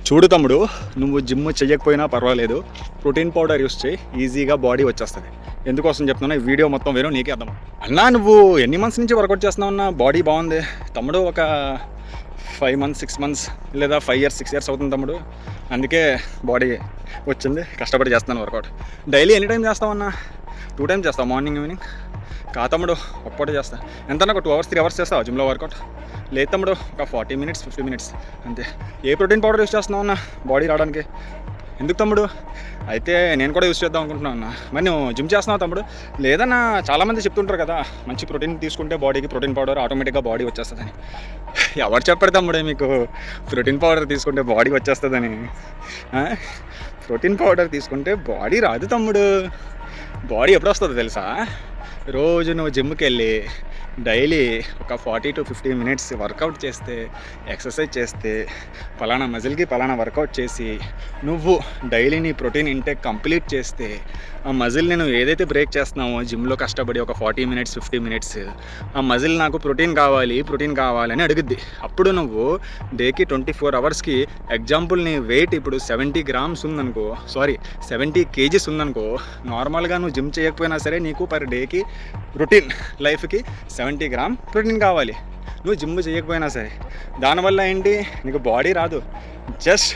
చూడు తమ్ముడు, నువ్వు జిమ్ చెయ్యకపోయినా పర్వాలేదు, ప్రోటీన్ పౌడర్ యూస్ చేయి, ఈజీగా బాడీ వచ్చేస్తుంది. ఎందుకోసం చెప్తున్నా, ఈ వీడియో మొత్తం వేరు నీకే అర్థం. అన్నా నువ్వు ఎన్ని మంత్స్ నుంచి వర్కౌట్ చేస్తున్నావు అన్న? బాడీ బాగుంది తమ్ముడు. ఒక 5 months 6 months లేదా 5 years 6 years అవుతుంది తమ్ముడు. అందుకే బాడీ వచ్చింది, కష్టపడి చేస్తున్నాను వర్కౌట్. డైలీ ఎనీ టైం చేస్తావన్నా? 2 times చేస్తావు, మార్నింగ్ ఈవినింగ్? కా తమ్ముడు, ఒక్కటే చేస్తా. ఎంత ఒక 2 hours 3 hours చేస్తావు జిమ్లో వర్కౌట్? లేదు తమ్ముడు, ఒక 40 minutes 50 minutes అంతే. ఏ ప్రోటీన్ పౌడర్ యూస్ చేస్తున్నావు అన్న బాడీ రావడానికి? ఎందుకు తమ్ముడు? అయితే నేను కూడా యూస్ చేద్దాం అనుకుంటున్నాను అన్న. మరి నువ్వు జిమ్ చేస్తున్నావు తమ్ముడు? లేదన్నా, చాలామంది చెప్తుంటారు కదా, మంచి ప్రోటీన్ తీసుకుంటే బాడీకి ప్రోటీన్ పౌడర్ ఆటోమేటిక్గా బాడీ వచ్చేస్తుందని. ఎవరు చెప్పారు తమ్ముడే మీకు ప్రోటీన్ పౌడర్ తీసుకుంటే బాడీ వచ్చేస్తుందని? ప్రోటీన్ పౌడర్ తీసుకుంటే బాడీ రాదు తమ్ముడు. బాడీ ఎప్పుడు వస్తుందో తెలుసా? రోజు నువ్వు జిమ్కి వెళ్ళి డైలీ ఒక 40 to 50 minutes వర్కౌట్ చేస్తే, ఎక్సర్సైజ్ చేస్తే, పలానా మజిల్కి పలానా వర్కౌట్ చేసి నువ్వు డైలీ నీ ప్రోటీన్ ఇంటేక్ కంప్లీట్ చేస్తే, ఆ మజిల్ని నువ్వు ఏదైతే బ్రేక్ చేస్తున్నావో జిమ్లో కష్టపడి ఒక 40 minutes 50 minutes, ఆ మజిల్ నాకు ప్రోటీన్ కావాలి అని అడుగుద్ది. అప్పుడు నువ్వు డేకి 24 hours ఎగ్జాంపుల్ నీ వెయిట్ ఇప్పుడు 70 grams ఉందనుకో, 70 kgs ఉందనుకో, నార్మల్గా నువ్వు జిమ్ చేయకపోయినా సరే నీకు పర్ డేకి రొటీన్ లైఫ్కి 70 grams ప్రోటీన్ కావాలి. నువ్వు జిమ్ చేయకపోయినా సరే దానివల్ల ఏంటి, నీకు బాడీ రాదు, జస్ట్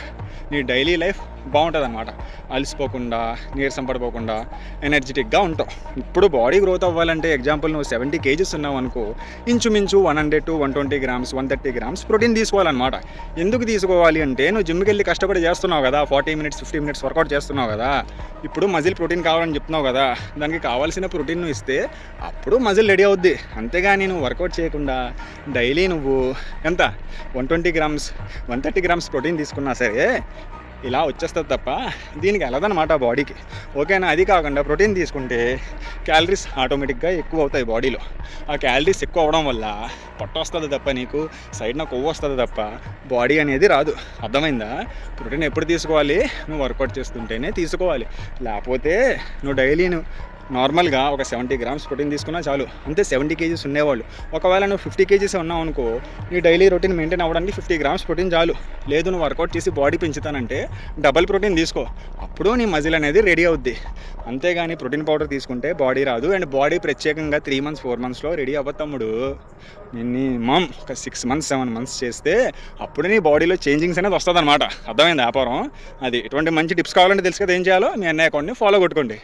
నీ డైలీ లైఫ్ బాగుంటుంది అన్నమాట. అలసిపోకుండా, నీరసం పడిపోకుండా ఎనర్జెటిక్గా ఉంటావు. ఇప్పుడు బాడీ గ్రోత్ అవ్వాలంటే ఎగ్జాంపుల్ నువ్వు 70 kgs ఉన్నావు అనుకో, ఇంచుమించు 100 to 120 grams 130 grams ప్రోటీన్ తీసుకోవాలన్నమాట. ఎందుకు తీసుకోవాలి అంటే, నువ్వు జిమ్కి వెళ్ళి కష్టపడి చేస్తున్నావు కదా, 40 minutes 50 minutes వర్కౌట్ చేస్తున్నావు కదా, ఇప్పుడు మజిల్ ప్రోటీన్ కావాలని చెప్తున్నావు కదా, దానికి కావాల్సిన ప్రోటీన్ నువ్వు ఇస్తే అప్పుడు మజిల్ రెడీ అవుద్ది. అంతేగాని నువ్వు వర్కౌట్ చేయకుండా డైలీ నువ్వు ఎంత 120 grams 130 grams ప్రోటీన్ తీసుకున్నా సరే ఇలా వచ్చేస్తుంది తప్ప దీనికి వెళ్ళదన్నమాట బాడీకి. ఓకేనా? అది కాకుండా ప్రోటీన్ తీసుకుంటే క్యాలరీస్ ఆటోమేటిక్గా ఎక్కువ అవుతాయి బాడీలో. ఆ క్యాలరీస్ ఎక్కువ అవడం వల్ల పొట్ట వస్తుంది తప్ప, నీకు సైడ్న కొవ్వు వస్తుంది తప్ప బాడీ అనేది రాదు. అర్థమైందా? ప్రోటీన్ ఎప్పుడు తీసుకోవాలి? నువ్వు వర్కౌట్ చేస్తుంటేనే తీసుకోవాలి. లేకపోతే నువ్వు డైలీ నార్మల్గా ఒక 70 grams ప్రోటీన్ తీసుకున్నా చాలు. అంతే 70 kgs ఉండేవాళ్ళు. ఒకవేళ నువ్వు 50 kgs ఉన్నావు అనుకో, నీ డైలీ రొటీన్ మెయింటైన్ అవ్వడానికి 50 grams ప్రోటీన్ చాలు. లేదు నువ్వు వర్కౌట్ చేసి బాడీ పెంచుతానంటే డబల్ ప్రోటీన్ తీసుకో, అప్పుడు నీ మజిల్ అనేది రెడీ అవుద్ది. అంతేగాని ప్రోటీన్ పౌడర్ తీసుకుంటే బాడీ రాదు. అండ్ బాడీ ప్రత్యేకంగా 3 months 4 monthsలో రెడీ అవ్వతమ్ముడు. మినిమం ఒక 6 months 7 months చేస్తే అప్పుడు నీ బాడీలో చేంజింగ్స్ అనేది వస్తుంది అనమాట. అర్థమైంది వ్యాపారం? అది ఎటువంటి మంచి టిప్స్ కావాలంటే తెలుసు కదా ఏం చేయాలో. మీ అన్నయ్య అకౌంట్ని ఫాలో కొట్టుకోండి.